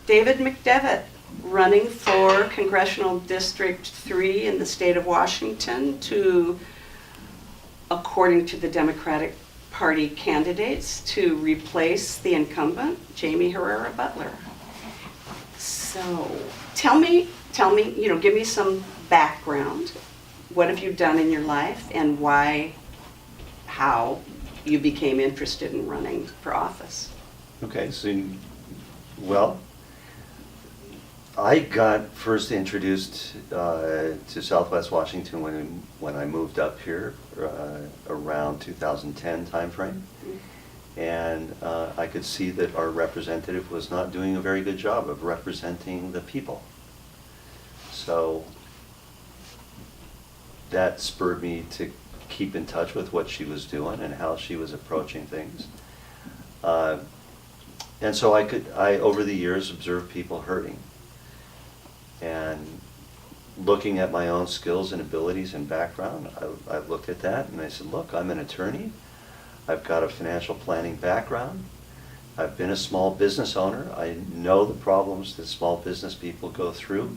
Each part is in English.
David McDevitt, running for Congressional District 3 in the state of Washington to, according to the Democratic Party candidates, to replace the incumbent, Jamie Herrera Butler. So tell me, give me some background. What have you done in your life and why, how you became interested in running for office? Okay, so, well, I got first introduced to Southwest Washington when I moved up here around 2010 timeframe. And I could see that our representative was not doing a very good job of representing the people. So that spurred me to keep in touch with what she was doing and how she was approaching things. And so I over the years observed people hurting. And looking at my own skills and abilities and background, I looked at that and I said, look, I'm an attorney. I've got a financial planning background. I've been a small business owner. I know the problems that small business people go through.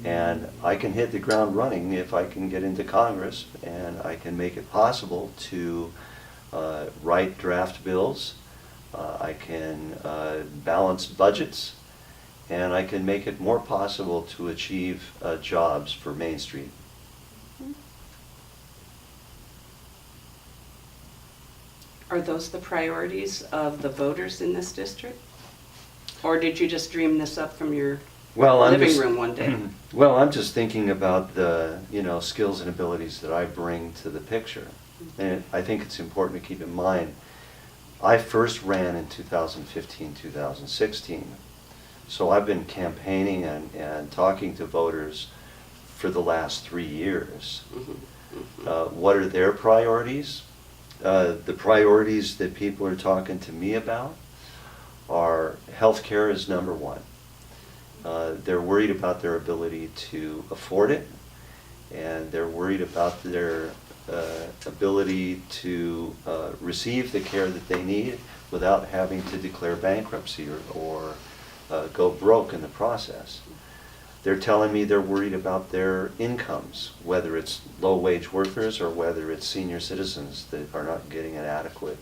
And I can hit the ground running if I can get into Congress, and I can make it possible to write draft bills. I can balance budgets, and I can make it more possible to achieve jobs for Main Street. Are those the priorities of the voters in this district? Or did you just dream this up from your living room one day? Well, I'm just thinking about the skills and abilities that I bring to the picture. And I think it's important to keep in mind, I first ran in 2015, 2016. So I've been campaigning and talking to voters for the last 3 years. What are their priorities? The priorities that people are talking to me about are healthcare is number one. They're worried about their ability to afford it, and they're worried about their ability to receive the care that they need without having to declare bankruptcy or go broke in the process. They're telling me they're worried about their incomes, whether it's low-wage workers or whether it's senior citizens that are not getting an adequate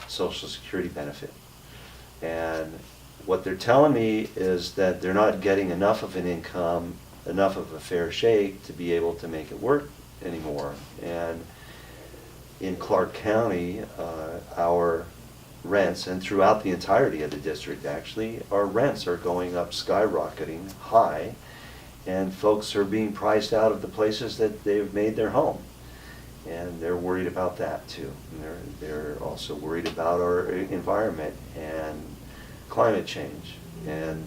Social Security benefit. And what they're telling me is that they're not getting enough of an income, enough of a fair shake to be able to make it work anymore. And in Clark County, our rents, and throughout the entirety of the district actually, our rents are going up skyrocketing high, and folks are being priced out of the places that they've made their home. And they're worried about that too. And they're also worried about our environment and climate change. And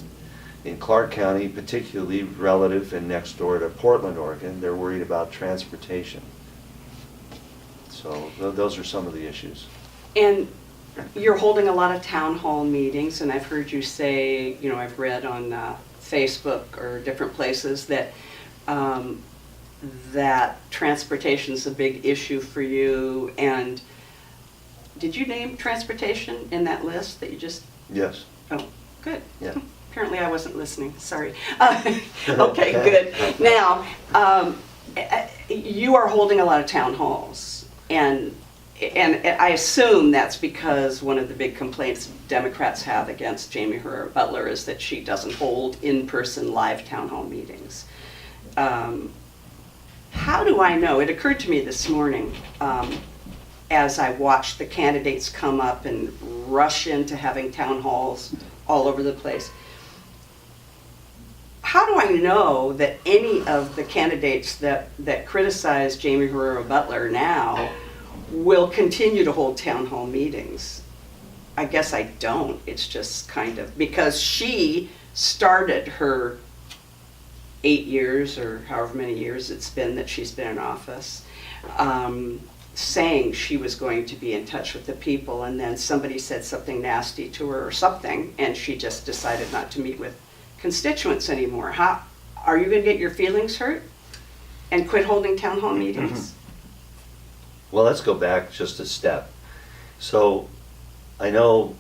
in Clark County, particularly relative and next door to Portland, Oregon, they're worried about transportation. So those are some of the issues. And you're holding a lot of town hall meetings, and I've heard you say, I've read on Facebook or different places that that transportation is a big issue for you. And did you name transportation in that list that you just? Yes. Oh, good. Yeah. Apparently I wasn't listening, sorry. Okay, good. Now, you are holding a lot of town halls, and I assume that's because one of the big complaints Democrats have against Jamie Herrera Butler is that she doesn't hold in-person live town hall meetings. How do I know? It occurred to me this morning as I watched the candidates come up and rush into having town halls all over the place. How do I know that any of the candidates that criticize Jamie Herrera Butler now will continue to hold town hall meetings? I guess I don't. It's just kind of because she started her 8 years or however many years it's been that she's been in office, saying she was going to be in touch with the people, and then somebody said something nasty to her or something, and she just decided not to meet with constituents anymore. How are you going to get your feelings hurt and quit holding town hall meetings? Well, let's go back just a step. So I know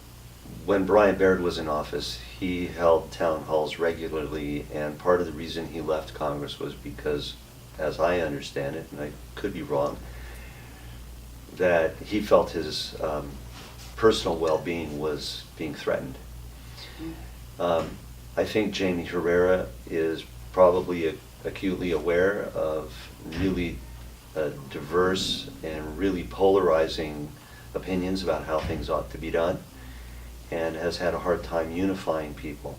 when Brian Baird was in office, he held town halls regularly, and part of the reason he left Congress was because, as I understand it, and I could be wrong, that he felt his personal well-being was being threatened. I think Jamie Herrera is probably acutely aware of really diverse and really polarizing opinions about how things ought to be done, and has had a hard time unifying people.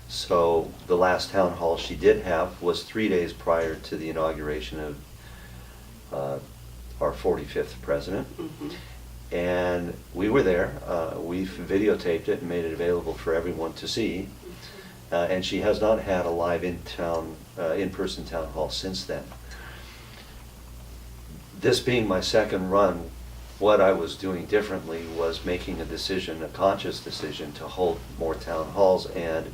So the last town hall she did have was 3 days prior to the inauguration of our 45th president. And we were there. We videotaped it and made it available for everyone to see. And she has not had a live in-person town hall since then. This being my second run, what I was doing differently was making a decision, a conscious decision, to hold more town halls. And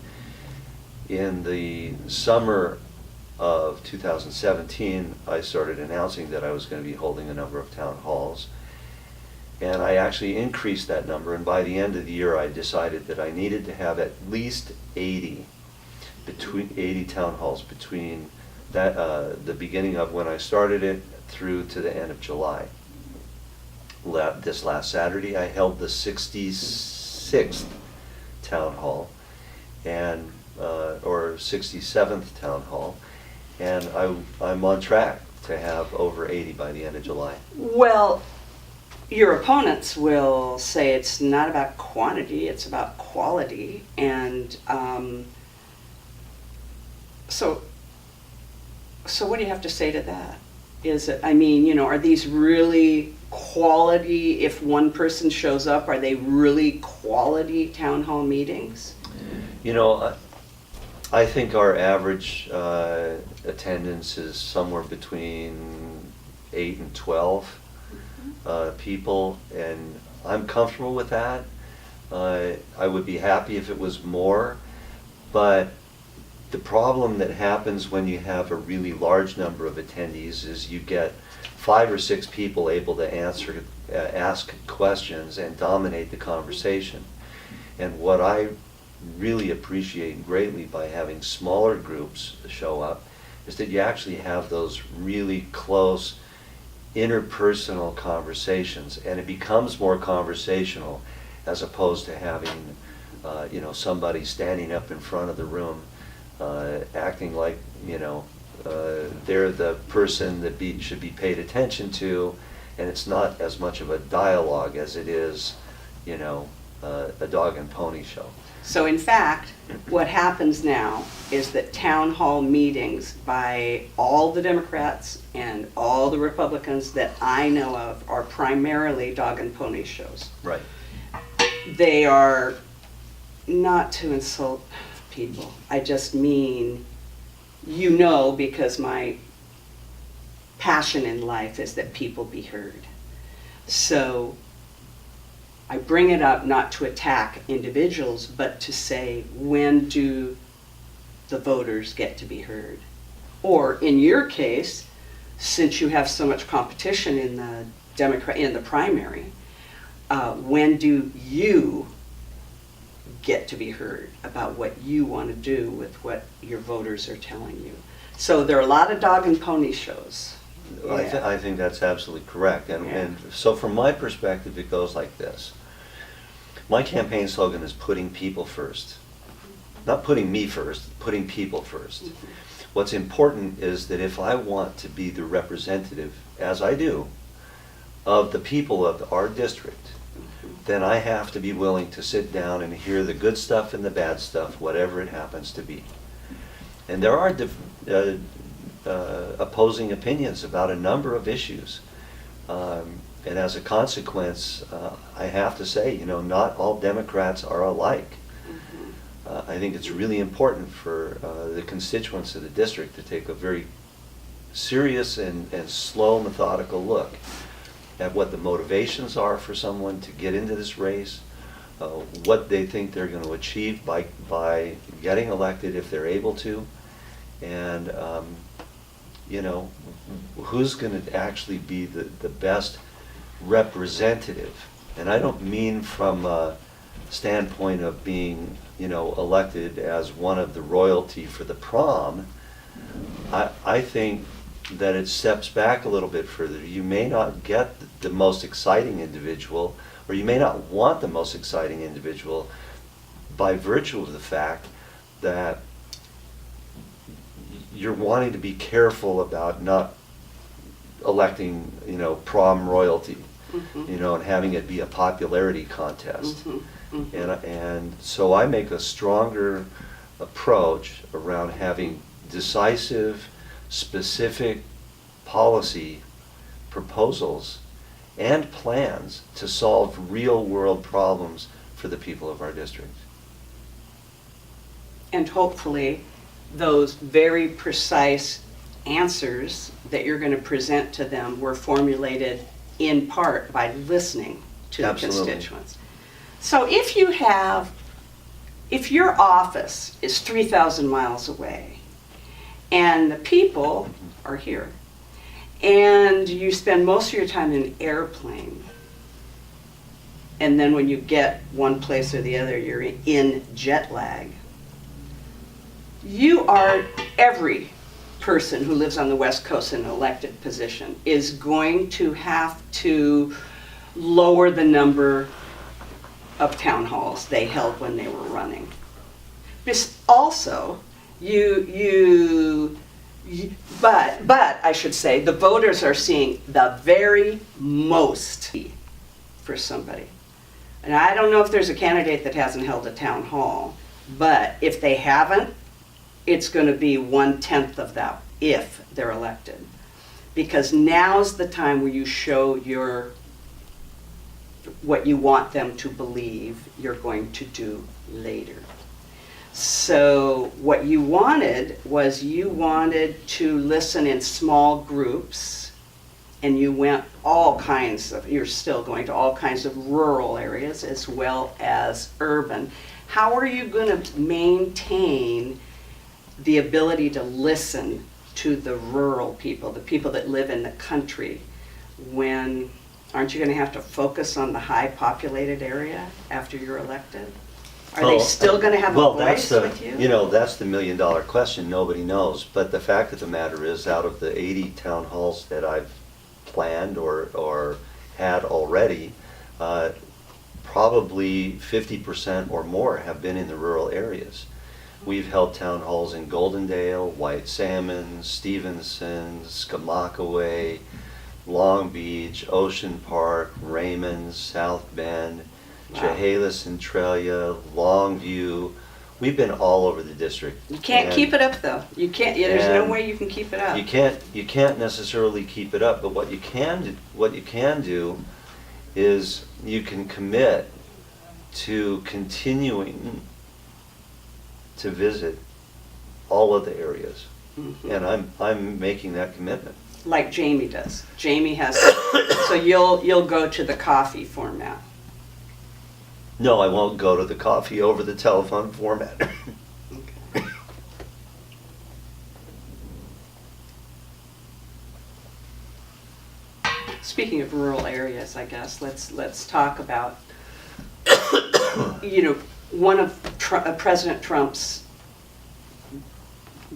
in the summer of 2017, I started announcing that I was going to be holding a number of town halls. And I actually increased that number, and by the end of the year I decided that I needed to have at least 80 town halls between that the beginning of when I started it through to the end of July. This last Saturday I held the 66th town hall, and or 67th town hall, and I'm on track to have over 80 by the end of July. Well, your opponents will say it's not about quantity, it's about quality. And so what do you have to say to that? Is it, I mean, you know, are these really quality, if one person shows up, are they really quality town hall meetings? You know, I think our average attendance is somewhere between 8 and 12 people, and I'm comfortable with that. I would be happy if it was more, but the problem that happens when you have a really large number of attendees is you get 5 or 6 people able to ask questions and dominate the conversation. And what I really appreciate greatly by having smaller groups show up is that you actually have those really close interpersonal conversations, and it becomes more conversational as opposed to having you know, somebody standing up in front of the room acting like, you know, they're the person that should be paid attention to, and it's not as much of a dialogue as it is, you know, a dog and pony show. So in fact, what happens now is that town hall meetings by all the Democrats and all the Republicans that I know of are primarily dog and pony shows. Right. They are, not to insult people, I just mean, you know, because my passion in life is that people be heard. So I bring it up not to attack individuals, but to say, when do the voters get to be heard? Or in your case, since you have so much competition in the primary, when do you get to be heard about what you want to do with what your voters are telling you? So there are a lot of dog and pony shows. Yeah. I think that's absolutely correct. And, Yeah. and so from my perspective, it goes like this. My campaign slogan is putting people first. Not putting me first, putting people first. Mm-hmm. What's important is that if I want to be the representative, as I do, of the people of our district, then I have to be willing to sit down and hear the good stuff and the bad stuff, whatever it happens to be. And there are opposing opinions about a number of issues. And as a consequence, I have to say, you know, not all Democrats are alike. I think it's really important for the constituents of the district to take a very serious and slow, methodical look at what the motivations are for someone to get into this race, what they think they're going to achieve by getting elected if they're able to, and you know, who's going to actually be the best representative. And I don't mean from standpoint of being, elected as one of the royalty for the prom, I think that it steps back a little bit further. You may not get the most exciting individual, or you may not want the most exciting individual by virtue of the fact that you're wanting to be careful about not electing, prom royalty, and having it be a popularity contest. And so I make a stronger approach around having decisive, specific policy proposals and plans to solve real-world problems for the people of our district. And hopefully, those very precise answers that you're going to present to them were formulated in part by listening to Absolutely. the constituents. So if your office is 3,000 miles away and the people are here, and you spend most of your time in an airplane, and then when you get one place or the other, you're in jet lag, every person who lives on the West Coast in an elected position is going to have to lower the number of town halls they held when they were running. Also, but I should say, the voters are seeing the very most for somebody. And I don't know if there's a candidate that hasn't held a town hall, but if they haven't, it's going to be 1/10 of that if they're elected. Because now's the time where you show what you want them to believe you're going to do later. So what you wanted was to listen in small groups, and you're still going to all kinds of rural areas as well as urban. How are you going to maintain the ability to listen to the rural people, the people that live in the country, when aren't you going to have to focus on the high populated area after you're elected? Are they still going to have a voice with you? That's the $1 million question. Nobody knows. But the fact of the matter is, out of the 80 town halls that I've planned or had already, probably 50% or more have been in the rural areas. We've held town halls in Goldendale, White Salmon, Stevenson, Skamakawa, Long Beach, Ocean Park, Raymond, South Bend, Chehalis, Centralia, Longview. We've been all over the district. You can't keep it up, though. You can't. There's no way you can keep it up. You can't necessarily keep it up. But what you can do is you can commit to continuing to visit all of the areas, and I'm making that commitment. Like Jamie does. Jamie has. So you'll go to the coffee format. No, I won't go to the coffee over the telephone format. Okay. Speaking of rural areas, I guess let's talk about one of President Trump's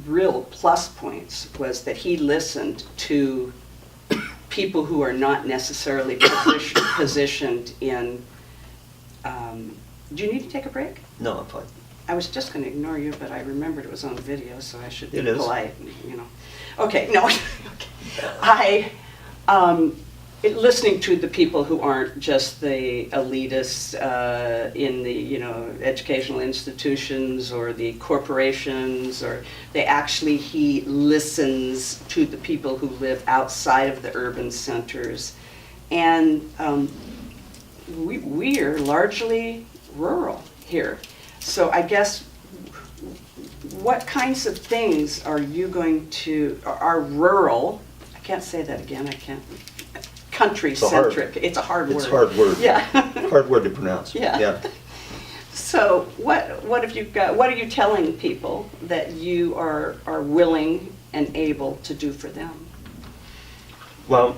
real plus points was that he listened to people who are not necessarily positioned in. Do you need to take a break? No, I'm fine. I was just going to ignore you, but I remembered it was on video, so I should be It is. polite. Okay, no. Okay. Listening to the people who aren't just the elitists in the educational institutions or the corporations, or he listens to the people who live outside of the urban centers, and we are largely rural here. So I guess what kinds of things are you going to are rural? I can't say that again. I can't. Country-centric. It's a hard word. It's a hard word. Yeah. Hard word to pronounce. Yeah. So what have you got? What are you telling people that you are willing and able to do for them? Well,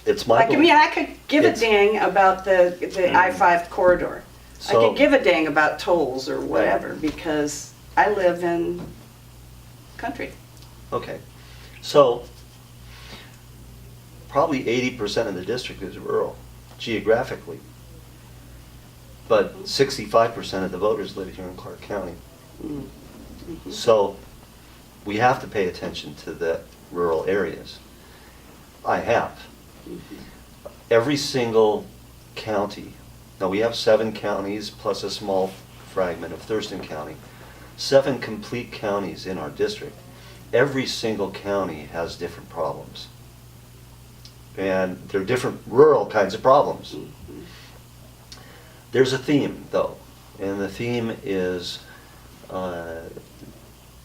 It's my Like, I belief. mean, I could give a It's- dang about the I-5 corridor. I So- could give a dang about tolls or whatever, because I live in country. Okay, so probably 80% of the district is rural geographically, but 65% of the voters live here in Clark County. Mhm. So we have to pay attention to the rural areas. I have. Every single county, now we have 7 counties plus a small fragment of Thurston County, 7 complete counties in our district. Every single county has different problems. And they're different rural kinds of problems. There's a theme, though, and the theme is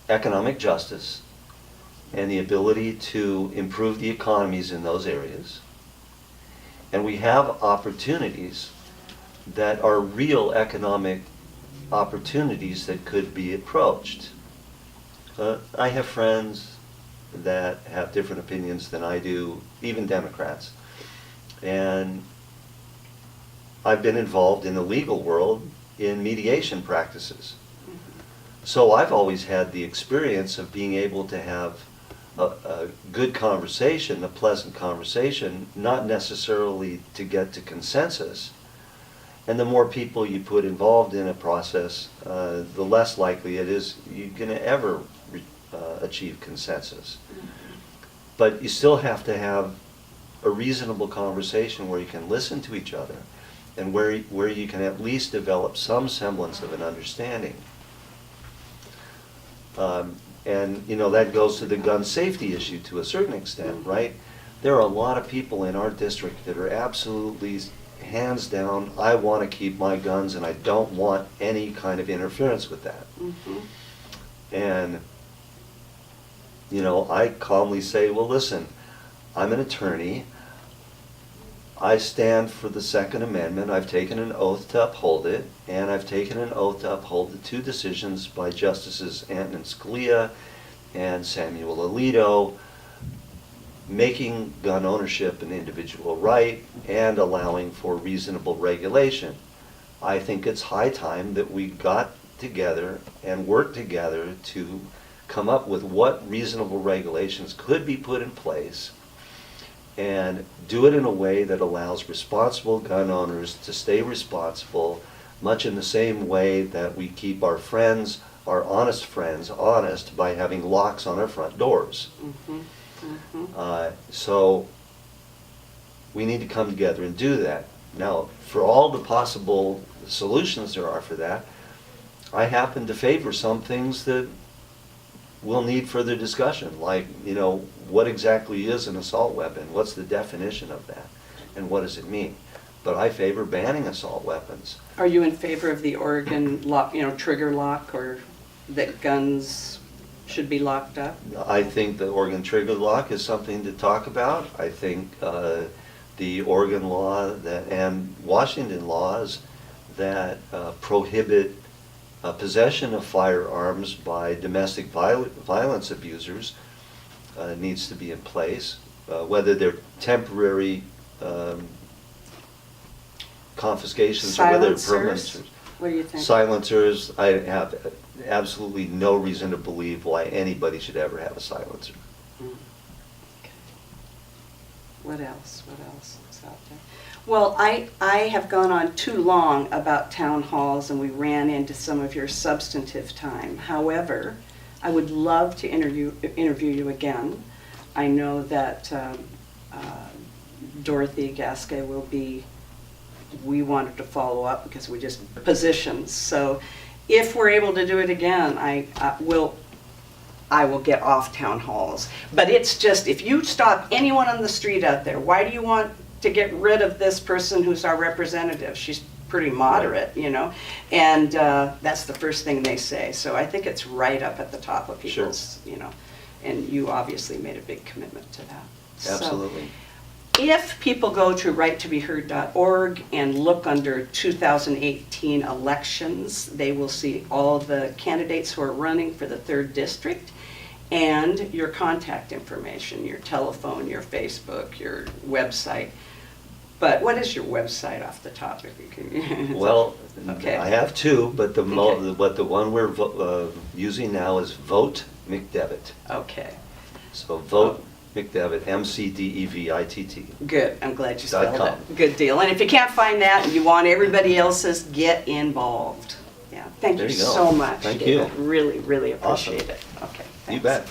economic justice and the ability to improve the economies in those areas. And we have opportunities that are real economic opportunities that could be approached. I have friends that have different opinions than I do, even Democrats. And I've been involved in the legal world in mediation practices. So I've always had the experience of being able to have a good conversation, a pleasant conversation, not necessarily to get to consensus. And the more people you put involved in a process, the less likely it is you're going to ever achieve consensus. But you still have to have a reasonable conversation where you can listen to each other and where you can at least develop some semblance of an understanding. And you know, that goes to the gun safety issue to a certain extent, right? There are a lot of people in our district that are absolutely hands down, I want to keep my guns and I don't want any kind of interference with that. And you know, I calmly say, well, listen, I'm an attorney. I stand for the Second Amendment. I've taken an oath to uphold it, and I've taken an oath to uphold the 2 decisions by Justices Antonin Scalia and Samuel Alito, making gun ownership an individual right and allowing for reasonable regulation. I think it's high time that we got together and worked together to come up with what reasonable regulations could be put in place and do it in a way that allows responsible gun owners to stay responsible, much in the same way that we keep our friends, our honest friends, honest by having locks on our front doors. So we need to come together and do that. Now, for all the possible solutions there are for that, I happen to favor some things that will need further discussion, like, you know, what exactly is an assault weapon? What's the definition of that? And what does it mean? But I favor banning assault weapons. Are you in favor of the Oregon lock, you know, trigger lock, or that guns should be locked up? I think the Oregon trigger lock is something to talk about. I think the Oregon law and Washington laws that prohibit possession of firearms by domestic violence abusers needs to be in place. Whether they're temporary confiscations or whether they're permanent. Silencers? What do you think? Silencers, I have absolutely no reason to believe why anybody should ever have a silencer. Okay. What else? What else is out there? Well, I have gone on too long about town halls, and we ran into some of your substantive time. However, I would love to interview you again. I know that Dorothy Gasquet will be, we wanted to follow up because we just positions. So if we're able to do it again, I will get off town halls. But it's just, if you stop anyone on the street out there, why do you want to get rid of this person who's our representative? She's pretty moderate, you know, and that's the first thing they say. So I think it's right up at the top of people's, you know, and you obviously made a big commitment to that. Absolutely. So, if people go to righttobeheard.org and look under 2018 elections, they will see all the candidates who are running for the 3rd district. and your contact information, your telephone, your Facebook, your website. But what is your website off the top? If you can. Well, Okay. I have two, but the Okay. but the one we're using now is Vote McDevitt. Okay, So Vote McDevitt, McDevitt. good. I'm glad you spelled .com. it. Good deal. And if you can't find that and you want everybody else's, get involved. Yeah, thank There you you go. so much. Thank David. you. Really, really Awesome. appreciate it. Okay. You thanks. bet.